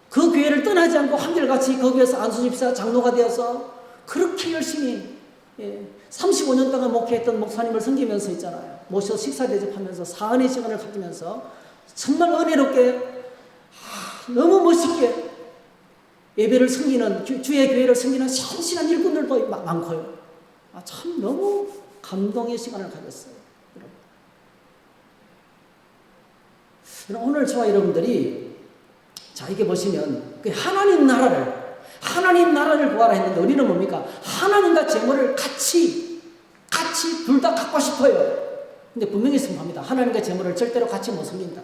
그 교회를 떠나지 않고 한결같이 거기에서 안수집사 장로가 되어서 그렇게 열심히 35년 동안 목회했던 목사님을 섬기면서 있잖아요. 모셔 식사 대접하면서 사은의 시간을 가지면서 정말 은혜롭게 너무 멋있게 예배를 섬기는 주의 교회를 섬기는 신실한 일꾼들도 많고요. 참 너무 감동의 시간을 가졌어요. 여러분. 오늘 저와 여러분들이 자 이게 보시면 하나님 나라를 구하라 했는데 우리는 뭡니까? 하나님과 재물을 같이 둘 다 갖고 싶어요. 근데 분명히 선포합니다. 하나님과 재물을 절대로 같이 못 섬긴다.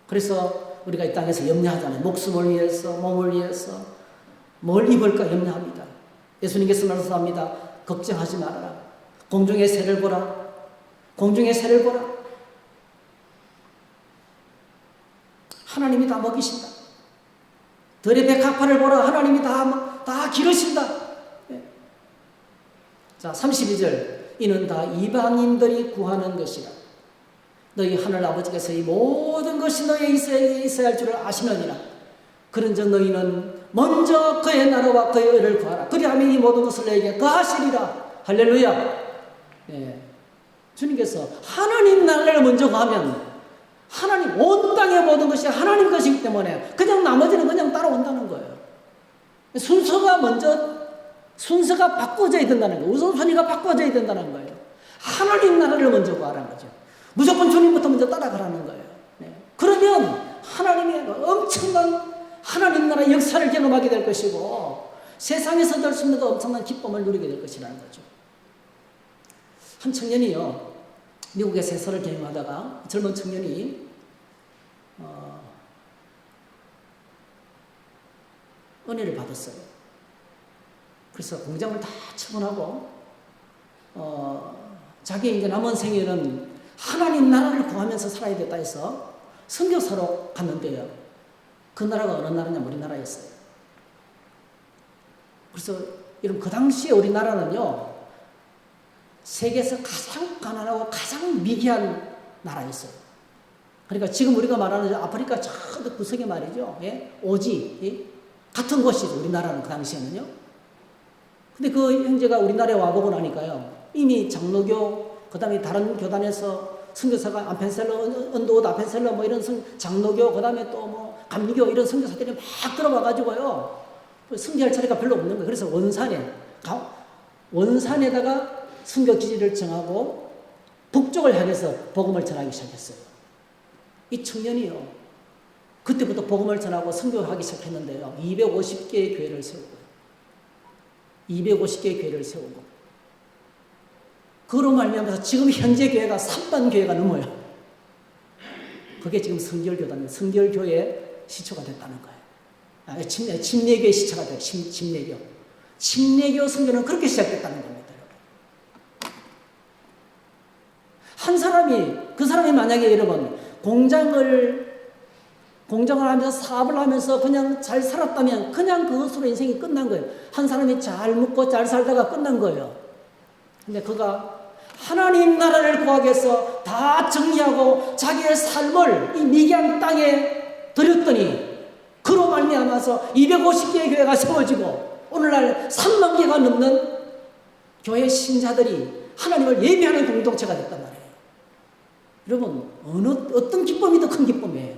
그래서 우리가 이 땅에서 염려하잖아요. 목숨을 위해서, 몸을 위해서 뭘 입을까 염려합니다. 예수님께서 말씀합니다. 걱정하지 말아라. 공중의 새를 보라. 공중의 새를 보라. 하나님이 다 먹이신다. 들의 백합화를 보라. 하나님이 다 기르신다. 자, 32절. 이는 다 이방인들이 구하는 것이라. 너희 하늘 아버지께서 이 모든 것이 너희에게 있어야 할 줄을 아시느니라. 그런즉 너희는 먼저 그의 나라와 그의 의를 구하라. 그리하면 이 모든 것을 너희에게 더하시리라. 할렐루야. 네. 주님께서 하나님 나라를 먼저 구하면 하나님 온 땅의 모든 것이 하나님 것이기 때문에 그냥 나머지는 그냥 따라온다는 거예요. 순서가 바꿔져야 된다는 거예요. 우선순위가 바꿔져야 된다는 거예요. 하나님 나라를 먼저 구하라는 거죠. 무조건 주님부터 먼저 따라가라는 거예요. 네. 그러면 하나님의 엄청난 하나님 나라 역사를 경험하게 될 것이고 세상에서 될 수 있는 엄청난 기쁨을 누리게 될 것이라는 거죠. 한 청년이요. 미국의 세서를 경영하다가 젊은 청년이 은혜를 받았어요. 그래서 공장을 다 처분하고 자기 이제 남은 생애는 하나님 나라를 구하면서 살아야 됐다 해서 선교사로 갔는데요. 그 나라가 어느 나라냐면 우리나라였어요. 그래서 여러분 그 당시에 우리나라는요. 세계에서 가장 가난하고 가장 미개한 나라였어요. 그러니까 지금 우리가 말하는 아프리카 저 구석에 말이죠. 예? 오지 같은 곳이죠. 우리나라는 그 당시에는요. 근데 그 형제가 우리나라에 와보고 나니까요. 이미 장로교 그 다음에 다른 교단에서 선교사가 암펜셀러, 언더우드 암펜셀러 뭐 이런 장로교 그 다음에 또 뭐 감리교 이런 선교사들이 막 들어와가지고요. 선교할 자리가 별로 없는 거예요. 그래서 원산에다가 선교 기지를 정하고 북쪽을 향해서 복음을 전하기 시작했어요. 이 청년이요. 그때부터 복음을 전하고 선교하기 시작했는데요. 250개의 교회를 세우고 250개의 교회를 세우고 그로 말미암아서 지금 현재 교회가 3만 교회가 넘어요. 그게 지금 성결교단이에요. 성결교회의 시초가 됐다는 거예요. 침례교의 시초가 돼요. 침례교. 침례교 선교는 그렇게 시작됐다는 겁니다. 그 사람이 만약에 여러분 공장을 하면서 사업을 하면서 그냥 잘 살았다면 그냥 그것으로 인생이 끝난 거예요. 한 사람이 잘 먹고 잘 살다가 끝난 거예요. 근데 그가 하나님 나라를 구하기 위해서 다 정리하고 자기의 삶을 이 미개한 땅에 들였더니 그로 말미암아서 250개의 교회가 세워지고 오늘날 3만 개가 넘는 교회 신자들이 하나님을 예배하는 공동체가 됐단 말이에요. 여러분 어떤 기쁨이 더 큰 기쁨이에요.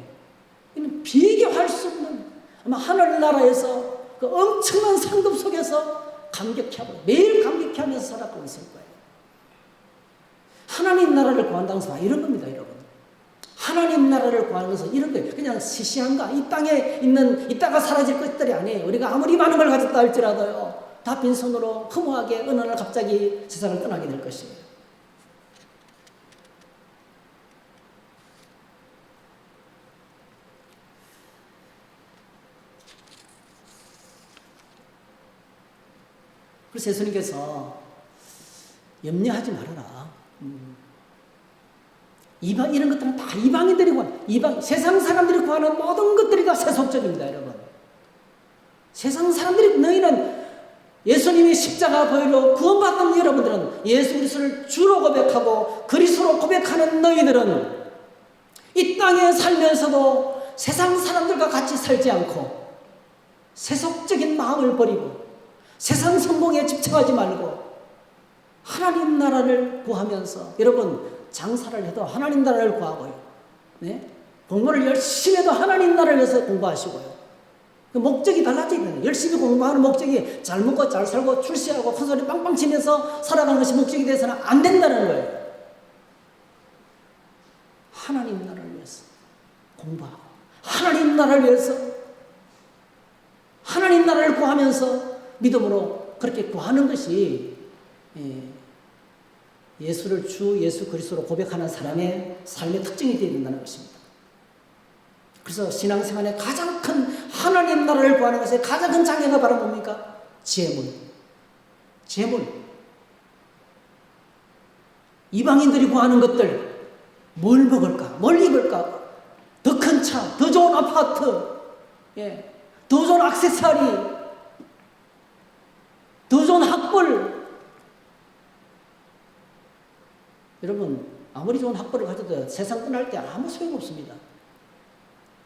이는 비교할 수 없는 아마 하늘나라에서 그 엄청난 상급 속에서 감격해하고 매일 감격해하면서 살아가고 있을 거예요. 하나님 나라를 구한다는 것은 이런 겁니다, 여러분. 하나님 나라를 구하는 것은 이런 거예요. 그냥 시시한가 이 땅에 있는 이따가 사라질 것들이 아니에요. 우리가 아무리 많은 걸 가졌다 할지라도요. 다 빈손으로 허무하게 어느 날 갑자기 세상을 떠나게 될 것이에요. 그래서 예수님께서 염려하지 말아라. 이런 것들은 다 이방인들이 구하는, 세상 사람들이 구하는 모든 것들이 다 세속적입니다, 여러분. 세상 사람들이, 너희는 예수님이 십자가 보혈로 구원받는 여러분들은, 예수 그리스도를 주로 고백하고 그리스도로 고백하는 너희들은 이 땅에 살면서도 세상 사람들과 같이 살지 않고 세속적인 마음을 버리고 세상 성공에 집착하지 말고 하나님 나라를 구하면서, 여러분 장사를 해도 하나님 나라를 구하고요. 네? 공부를 열심히 해도 하나님 나라를 위해서 공부하시고요. 그 목적이 달라져야 돼요. 열심히 공부하는 목적이 잘 먹고 잘 살고 출세하고 큰소리 빵빵 치면서 살아가는 것이 목적이 돼서는 안 된다는 거예요. 하나님 나라를 위해서 공부하고 하나님 나라를 위해서 하나님 나라를 구하면서 믿음으로 그렇게 구하는 것이 예수를 주 예수 그리스도로 고백하는 사람의 삶의 특징이 되어야 된다는 것입니다. 그래서 신앙생활의 가장 큰 하나님 나라를 구하는 것의 가장 큰 장애가 바로 뭡니까? 재물. 이방인들이 구하는 것들, 뭘 먹을까? 뭘 입을까? 더 큰 차, 더 좋은 아파트, 더 좋은 액세서리, 더 좋은 학벌. 여러분, 아무리 좋은 학벌을 가져도 세상 떠날 때 아무 소용없습니다.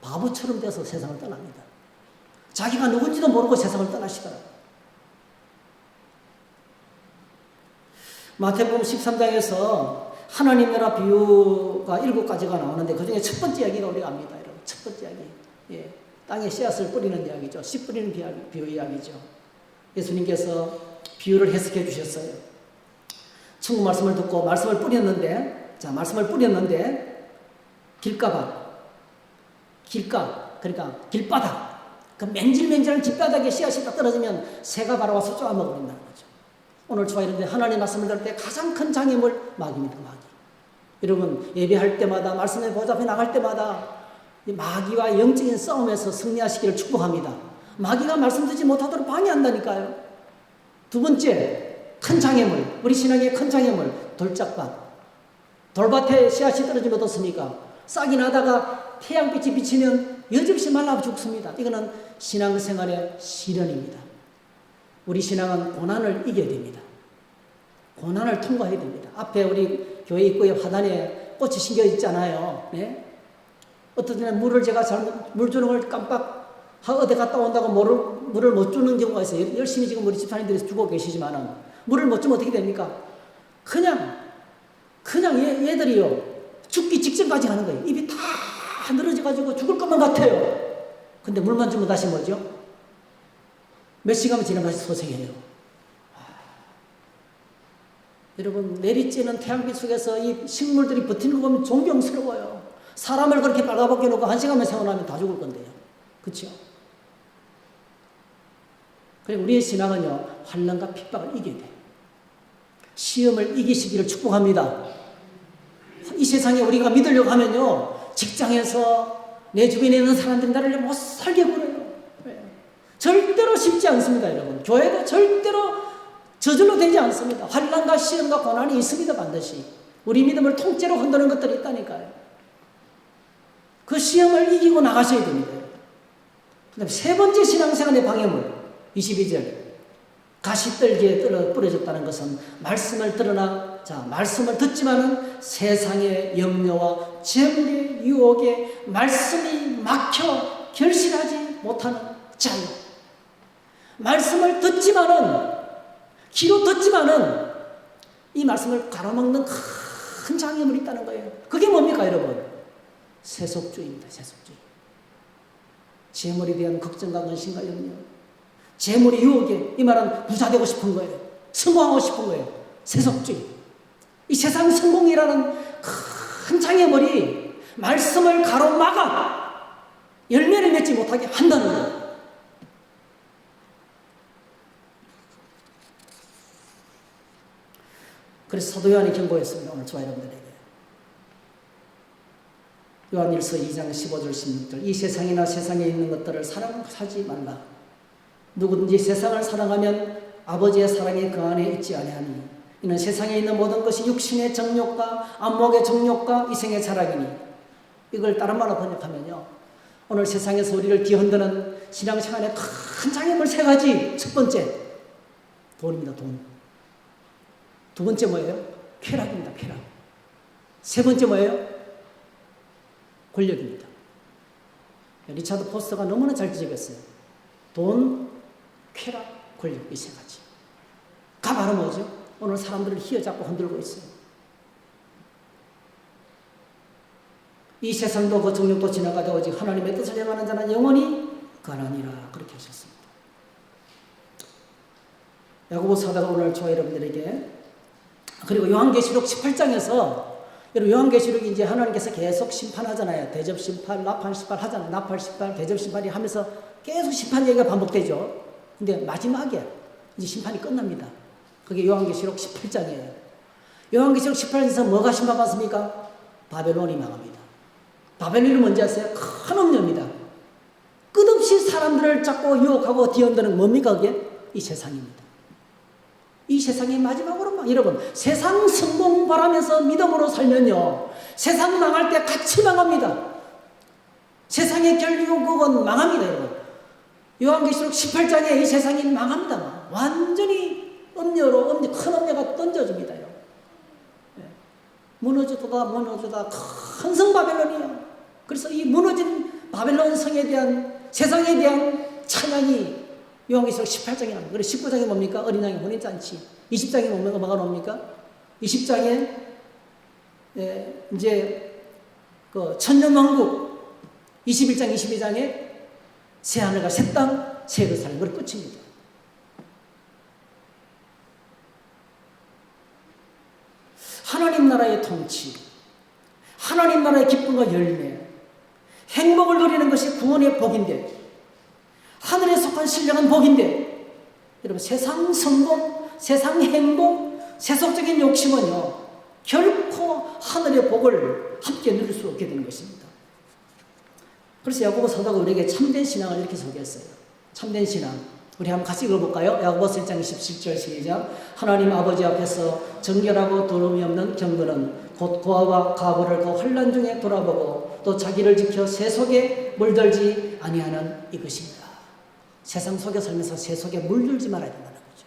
바보처럼 돼서 세상을 떠납니다. 자기가 누군지도 모르고 세상을 떠나시더라고요. 마태복음 13장에서 하나님 나라 비유가 7가지가 나오는데 그 중에 첫 번째 이야기가 우리가 압니다. 여러분. 첫 번째 이야기. 땅에 씨앗을 뿌리는 이야기죠. 씨 뿌리는 비유 이야기죠. 예수님께서 비유를 해석해 주셨어요. 천국 말씀을 듣고 말씀을 뿌렸는데, 그러니까 길바닥, 그 맨질맨질한 길바닥에 씨앗이 딱 떨어지면 새가 바로 와서 쪼아먹어버린다는 거죠. 오늘 저와 이런데 하나님 말씀을 들을 때 가장 큰 장애물 마귀입니다. 마귀. 여러분, 예배할 때마다, 말씀에 보좌 앞에 나갈 때마다 마귀와 영적인 싸움에서 승리하시기를 축복합니다. 마귀가 말씀 듣지 못하도록 방해한다니까요. 두 번째, 큰 장애물, 우리 신앙의 큰 장애물, 돌짝밭. 돌밭에 씨앗이 떨어지면 어떻습니까? 싹이 나다가 태양빛이 비치면 여지없이 말라 죽습니다. 이거는 신앙생활의 시련입니다. 우리 신앙은 고난을 이겨야 됩니다. 고난을 통과해야 됩니다. 앞에 우리 교회 입구에 화단에 꽃이 심겨 있잖아요. 네? 어떤 때는 물을 제가 물 주는 걸 깜빡 어디 갔다 온다고 물을 못 주는 경우가 있어요. 열심히 지금 우리 집사님들이 주고 계시지만은 물을 못 주면 어떻게 됩니까? 그냥 얘들이요 죽기 직전까지 가는 거예요. 입이 다 늘어져가지고 죽을 것만 같아요. 근데 물만 주면 다시 뭐죠? 몇 시간만 지나면 다시 소생해요. 여러분, 내리쬐는 태양빛 속에서 이 식물들이 버티는 거 보면 존경스러워요. 사람을 그렇게 빨가벗겨 놓고 1시간만 세워놓으면 다 죽을 건데요. 그렇죠? 그리고 우리의 신앙은요, 환난과 핍박을 이겨야 돼요. 시험을 이기시기를 축복합니다. 이 세상에 우리가 믿으려고 하면요, 직장에서 내 주변에 있는 사람들이 나를 못 살게 굴어요. 절대로 쉽지 않습니다, 여러분. 교회도 절대로 저절로 되지 않습니다. 환난과 시험과 고난이 있습니다, 반드시. 우리 믿음을 통째로 흔드는 것들이 있다니까요. 그 시험을 이기고 나가셔야 됩니다. 그 다음에 세 번째 신앙생활의 방해물, 22절. 가시떨기에 뿌려졌다는 것은 말씀을 말씀을 듣지만은 세상의 염려와 재물의 유혹에 말씀이 막혀 결실하지 못하는 자유. 말씀을 귀로 듣지만은 이 말씀을 가로막는 큰 장애물이 있다는 거예요. 그게 뭡니까, 여러분? 세속주의입니다, 세속주의. 재물에 대한 걱정과 근심과 염려. 재물의 유혹에, 이 말은 부자 되고 싶은 거예요. 성공하고 싶은 거예요. 세속주의. 이 세상 성공이라는 큰 장애물이 말씀을 가로막아 열매를 맺지 못하게 한다는 거예요. 그래서 사도 요한이 경고했습니다. 오늘 저와 여러분들에게. 요한일서 2장 15절 16절 이 세상이나 세상에 있는 것들을 사랑하지 말라. 누구든지 세상을 사랑하면 아버지의 사랑이 그 안에 있지 아니하니 이는 세상에 있는 모든 것이 육신의 정욕과 안목의 정욕과 이생의 자랑이니. 이걸 다른 말로 번역하면요, 오늘 세상에서 우리를 뒤흔드는 신앙생활의 큰 장애물 세 가지. 첫 번째, 돈입니다. 돈. 두 번째 뭐예요? 쾌락입니다. 쾌락. 세 번째 뭐예요? 권력입니다. 리차드 포스터가 너무나 잘 지적했어요. 돈, 쾌락, 권력, 이 세 가지. 가 바로 뭐죠? 오늘 사람들을 휘어잡고 흔들고 있어요. 이 세상도 그 정욕도 지나가다 오직 하나님의 뜻을 행하는 자는 영원히 가나니라. 그렇게 하셨습니다. 야고보서 하다가 오늘 저와 여러분들에게, 그리고 요한계시록 18장에서 여러분, 요한계시록이 이제 하나님께서 계속 심판하잖아요. 대접 심판, 나팔 심판 하잖아요. 나팔 심판, 대접 심판이 하면서 계속 심판 얘기가 반복되죠. 근데 마지막에 이제 심판이 끝납니다. 그게 요한계시록 18장이에요. 요한계시록 18장에서 뭐가 심판받습니까? 바벨론이 망합니다. 바벨론이 뭔지 아세요? 큰 음녀입니다. 끝없이 사람들을 잡고 유혹하고 뒤흔드는 뭡니까 그게? 이 세상입니다. 이 세상이 마지막으로 여러분, 세상 성공 바라면서 믿음으로 살면요, 세상 망할 때 같이 망합니다. 세상의 결국은 망합니다. 여러분, 요한계시록 18장에 이 세상이 망합니다. 완전히 음녀로 큰 음녀가 던져줍니다요. 무너지다 큰 성 바벨론이요. 그래서 이 무너진 바벨론 성에 대한, 세상에 대한 찬양이 요한계시록 18장에 나옵니다. 그리고 19장이 뭡니까? 어린 양의 혼인잔치. 20장에 뭐가 나옵니까? 20장에 이제 그 천년왕국. 21장, 22장에 새하늘과 새 땅, 새 예루살렘. 그게 끝입니다. 하나님 나라의 통치, 하나님 나라의 기쁨과 열매, 행복을 누리는 것이 구원의 복인데, 하늘에 속한 신령한 복인데, 여러분, 세상 성공, 세상 행복, 세속적인 욕심은요, 결코 하늘의 복을 함께 누릴 수 없게 되는 것입니다. 그래서 야고보 사도가 우리에게 참된 신앙을 이렇게 소개했어요. 참된 신앙. 우리 한번 같이 읽어볼까요? 야고보서 1장 27절 시작. 하나님 아버지 앞에서 정결하고 더러움이 없는 경건은 곧 고아와 가부를 그 환난 중에 돌아보고 또 자기를 지켜 세속에 물들지 아니하는 이것입니다. 세상 속에 살면서 세속에 물들지 말아야 된다는 거죠.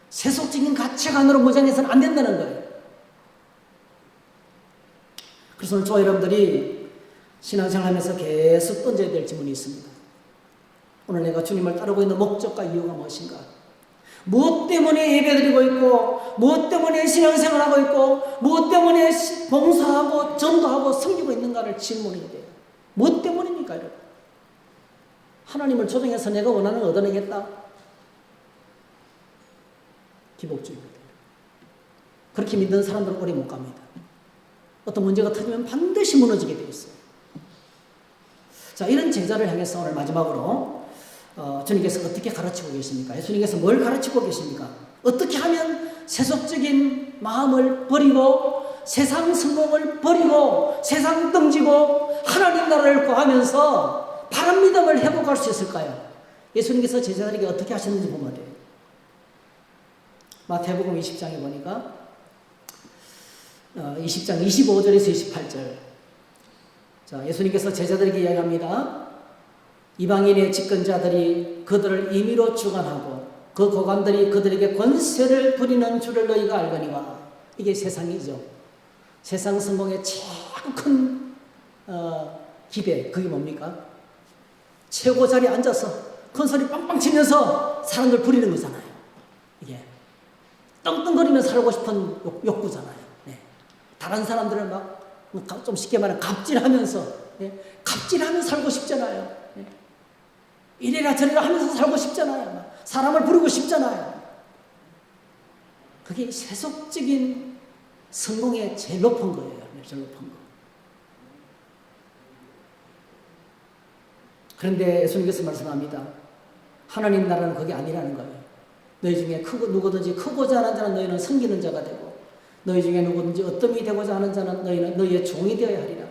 세속적인 가치관으로 무장해서는 안 된다는 거예요. 그래서 오늘 저와 여러분들이 신앙생활하면서 계속 던져야 될 질문이 있습니다. 오늘 내가 주님을 따르고 있는 목적과 이유가 무엇인가? 무엇 때문에 예배드리고 있고, 무엇 때문에 신앙생활하고 있고, 무엇 때문에 봉사하고 전도하고 섬기고 있는가를 질문해야 돼요. 무엇 때문입니까, 여러분? 하나님을 조정해서 내가 원하는 걸 얻어내겠다? 기복주의입니다. 그렇게 믿는 사람들은 오래 못 갑니다. 어떤 문제가 터지면 반드시 무너지게 되어 있어요. 자, 이런 제자를 향해서 오늘 마지막으로 주님께서 어떻게 가르치고 계십니까? 예수님께서 뭘 가르치고 계십니까? 어떻게 하면 세속적인 마음을 버리고 세상 성공을 버리고 세상 등지고 하나님 나라를 구하면서 바른 믿음을 회복할 수 있을까요? 예수님께서 제자들에게 어떻게 하셨는지 보면 돼요. 마태복음 20장에 보니까 20장 25절에서 28절. 자, 예수님께서 제자들에게 이야기합니다. 이방인의 집권자들이 그들을 임의로 주관하고 그 고관들이 그들에게 권세를 부리는 줄을 너희가 알거니와. 이게 세상이죠. 세상 성공의 최고 큰 기대, 그게 뭡니까? 최고 자리에 앉아서 큰 소리 빵빵 치면서 사람들 부리는 거잖아요. 이게 떵떵거리면서 살고 싶은 욕구잖아요. 네. 다른 사람들은 막 좀 쉽게 말하면 갑질하면서, 네. 갑질하면서 살고 싶잖아요. 네. 이래라 저래라 하면서 살고 싶잖아요. 사람을 부르고 싶잖아요. 그게 세속적인 성공의 제일 높은 거예요. 제일 높은 거. 그런데 예수님께서 말씀합니다. 하나님 나라는 그게 아니라는 거예요. 너희 중에 누구든지 크고자 하는 자는 너희는 섬기는 자가 되고 너희 중에 누구든지 어떤 이 되고자 하는 자는 너희는 너희의 종이 되어야 하리라.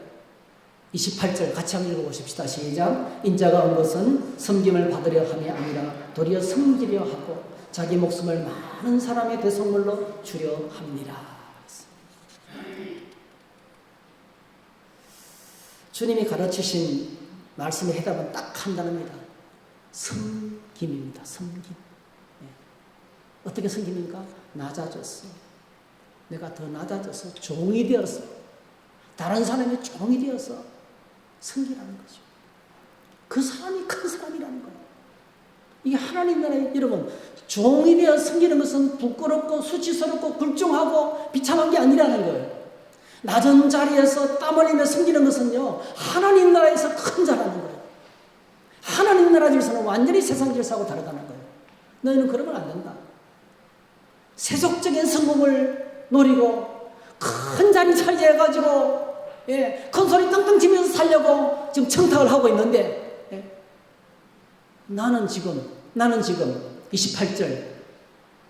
28절 같이 한번 읽어보십시다. 시작. 인자가 온 것은 섬김을 받으려 함이 아니라 도리어 섬기려 하고 자기 목숨을 많은 사람의 대속물로 주려 함이라. 주님이 가르치신 말씀의 해답은 딱 한 단어입니다. 섬김입니다. 섬김. 네. 어떻게 섬깁니까? 낮아졌어. 내가 더 낮아져서 종이 되어서 다른 사람의 종이 되어서 섬기라는 거죠. 그 사람이 큰 사람이라는 거예요. 이게 하나님 나라에 여러분 종이 되어 섬기는 것은 부끄럽고 수치스럽고 굴종하고 비참한 게 아니라는 거예요. 낮은 자리에서 땀 흘리며 섬기는 것은요 하나님 나라에서 큰 자라는 거예요. 하나님 나라 질서는 완전히 세상 질서하고 다르다는 거예요. 너희는 그러면 안 된다. 세속적인 성공을 노리고 큰 자리 차지해가지고 큰 소리 떵떵 치면서 살려고 지금 청탁을 하고 있는데 나는 지금 28절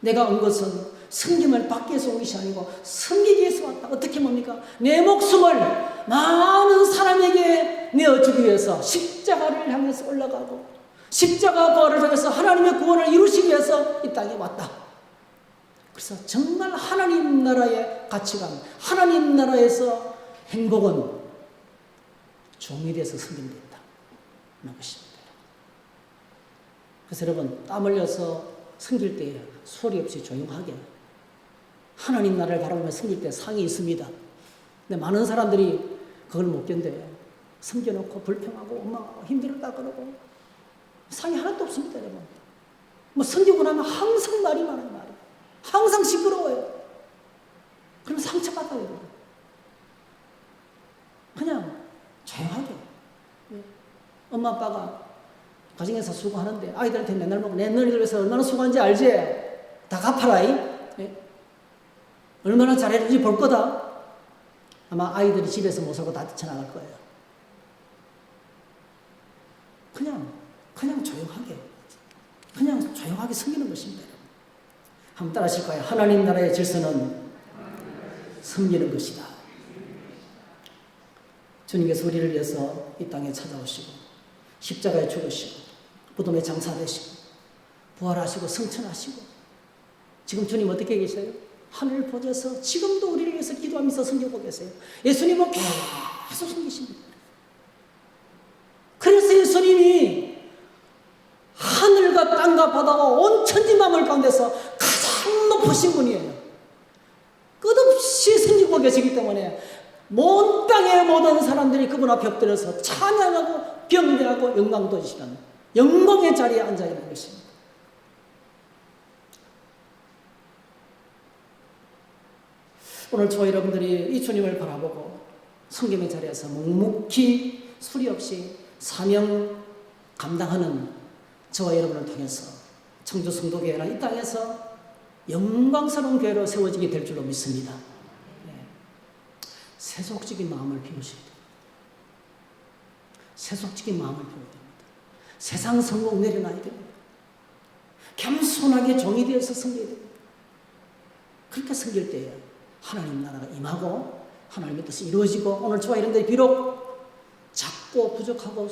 내가 온 것은 섬김을 받기 위해서 온 것이 아니고 섬기기 위해서 왔다. 어떻게 뭡니까? 내 목숨을 많은 사람에게 내어주기 위해서 십자가를 향해서 올라가고 십자가 부활을 통해서 하나님의 구원을 이루시기 위해서 이 땅에 왔다. 그래서 정말 하나님 나라의 가치관, 하나님 나라에서 행복은 종이 돼서 섬긴다 하는 것입니다. 그래서 여러분 땀 흘려서 섬길 때 소리 없이 조용하게 하나님 나라를 바라보며 섬길 때 상이 있습니다. 근데 많은 사람들이 그걸 못 견뎌요. 섬겨놓고 불평하고 엄마가 힘들었다 그러고 상이 하나도 없습니다. 여러분 뭐 섬기고 나면 항상 말이 많아요. 말이 항상 시끄러워요. 그럼 상처받아요. 여러분. 그냥 조용하게 엄마 아빠가 가정에서 수고하는데 아이들한테 맨날 먹고 내 너희들 위해서 얼마나 수고한지 알지? 다 갚아라. 얼마나 잘했는지 볼 거다. 아마 아이들이 집에서 못 살고 다 뛰쳐나갈 거예요. 그냥 조용하게 섬기는 것입니다. 한번 따라 하실 거예요. 하나님 나라의 질서는 섬기는 것이다. 주님께서 우리를 위해서 이 땅에 찾아오시고 십자가에 죽으시고 무덤에 장사되시고 부활하시고 승천하시고 지금 주님 어떻게 계세요? 하늘 보좌에서 지금도 우리를 위해서 기도하면서 섬기고 계세요. 예수님은 계속 섬기십니다. 그래서 예수님이 하늘과 땅과 바다와 온 천지만물 가운데서 가장 높으신 분이에요. 끝없이 섬기고 계시기 때문에 온 땅의 모든 사람들이 그분 앞에 엎드려서 찬양하고 경배하고 영광 돌리시는 영광의 자리에 앉아 있는 것입니다. 오늘 저와 여러분들이 이 주님을 바라보고 섬김의 자리에서 묵묵히 수리 없이 사명 감당하는 저와 여러분을 통해서 청주 성도교회나 이 땅에서 영광스러운 교회로 세워지게 될 줄로 믿습니다. 세속적인 마음을 비우셔야 됩니다. 세속적인 마음을 비워야 됩니다. 세상 성공 내려놔야 됩니다. 겸손하게 종이 되어서 섬겨야 됩니다. 그렇게 섬길 때에 하나님 나라가 임하고 하나님의 뜻이 이루어지고 오늘 저와 이런데 비록 작고 부족하고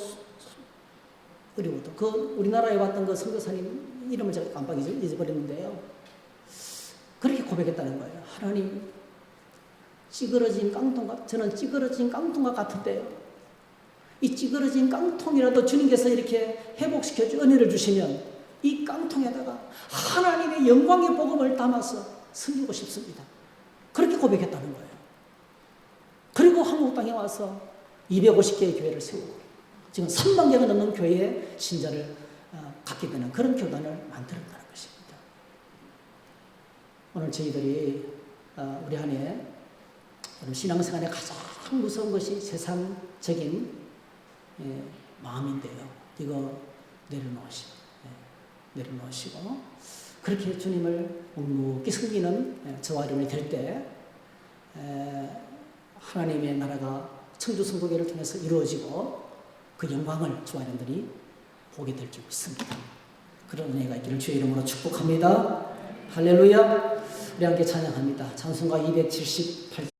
어려워도 그 우리나라에 왔던 그 선교사님 이름을 제가 깜빡 잊어버렸는데요. 그렇게 고백했다는 거예요. 하나님 찌그러진 깡통과 저는 찌그러진 깡통과 같은데요. 이 찌그러진 깡통이라도 주님께서 이렇게 회복시켜 주 은혜를 주시면 이 깡통에다가 하나님의 영광의 복음을 담아서 섬기고 싶습니다. 그렇게 고백했다는 거예요. 그리고 한국 땅에 와서 250개의 교회를 세우고 지금 3만 개가 넘는 교회의 신자를 갖게 되는 그런 교단을 만들었다는 것입니다. 오늘 저희들이 우리 안에 신앙생활에 가장 무서운 것이 세상적인 마음인데요. 이거 내려놓으시고 그렇게 주님을 묵묵히 섬기는 저와 여러분이 될 때 하나님의 나라가 청주 성도교회를 통해서 이루어지고 그 영광을 저와 여러분들이 보게 될 줄 믿습니다. 그런 은혜가 있기를 주의 이름으로 축복합니다. 할렐루야. 우리 함께 찬양합니다. 찬송가 278.